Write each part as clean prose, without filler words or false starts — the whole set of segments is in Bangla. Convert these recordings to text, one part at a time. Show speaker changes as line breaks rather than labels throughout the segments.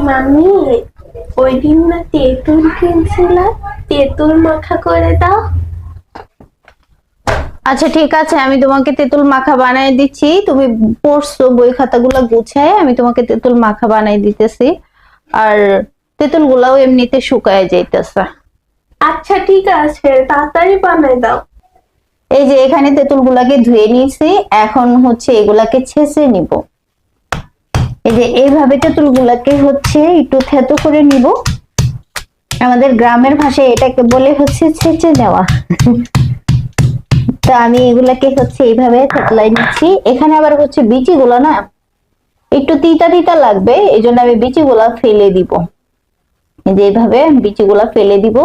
মামি, ওই দিন না তেঁতুল কিনছিলাম, তেঁতুল মাখা করে দাও।
আচ্ছা ঠিক আছে, আমি তোমাকে তেঁতুল মাখা বানাই দিচ্ছি। তুমি পড়ছো, বই খাতাগুলো গুছায় আমি তোমাকে তেঁতুল মাখা বানাই দিতেছি। আর তেঁতুল গুলাও এমনিতে শুকায় যাইতেছে।
আচ্ছা ঠিক আছে, তাড়াতাড়ি বানাই দাও।
এই যে এখানে তেঁতুল গুলাকে ধুয়ে নিয়েছি, এখন হচ্ছে এগুলাকে ছেঁচে নিব। এই যে এইভাবে তেঁতুল গুলাকে হচ্ছে একটু থেতো করে নিব। আমাদের গ্রামের ভাষায় এটাকে বলে হচ্ছে ছেঁচে নেওয়া। তো আমি এগুলাকে হচ্ছে এইভাবে থেতলাই নিচ্ছি। এখানে আবার হচ্ছে বিচি গুলা না একটু তিতা তিতা লাগবে, এই জন্য আমি বিচি গুলা ফেলে দিব। এই যে এইভাবে বিচি গুলা ফেলে দিব,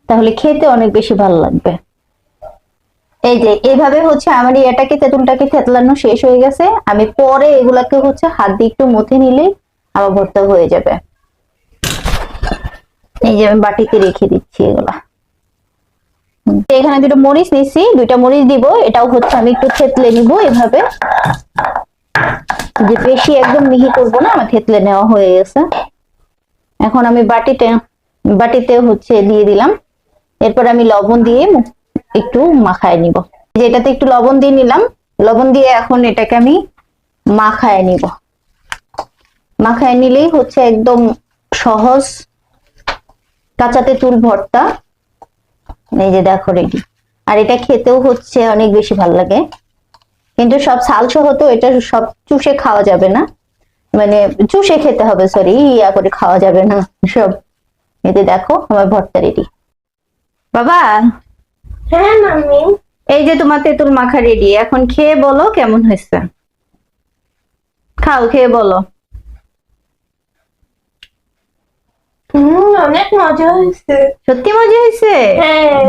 তাহলে খেতে অনেক বেশি ভালো লাগবে। এই যে এইভাবে হচ্ছে আমার এটাকে তেঁতুলটাকে থেতলানো শেষ হয়ে গেছে। আমি পরে এগুলাকে হচ্ছে হাত দিয়ে একটু মুথে নিলেই আমার ভর্তা হয়ে যাবে। এই যে আমি বাটিতে রেখে দিচ্ছি এগুলা। এখানে দুটো মরিচ নিচ্ছি, দুইটা মরিচ দিব। এটাও হচ্ছে আমি একটু থেতলে নিব এভাবে, যে বেশি একদম মিহি করবো না, আমার থেতলে নেওয়া হয়ে গেছে। এখন আমি বাটিতে হচ্ছে দিয়ে দিলাম। এরপর আমি লবণ দিয়ে একটু মাখায় নিব। যেটাতে একটু লবণ দিয়ে নিলাম, লবণ দিয়ে এখন এটাকে আমি মাখায় নিব। মাখায় নিলেই হচ্ছে একদম সহজ কাঁচা তেঁতুল ভর্তা। এই যে দেখো রেডি। আর এটা খেতেও হচ্ছে অনেক বেশি ভালো লাগে, কিন্তু সব ছাল সহ তো এটা সব চুষে খাওয়া যাবে না, মানে চুষে খেতে হবে, সরি, ইয়া করে খাওয়া যাবে না সব। এতে দেখো আমার ভর্তা রেডি। বাবা,
হ্যাঁ মামি।
এই যে তোমার তেঁতুল মাখা রেডি, এখন খেয়ে বলো কেমন হয়েছে। খাও, খেয়ে বলো।
অনেক মজা হয়েছে।
সত্যি মজা হয়েছে?
হ্যাঁ।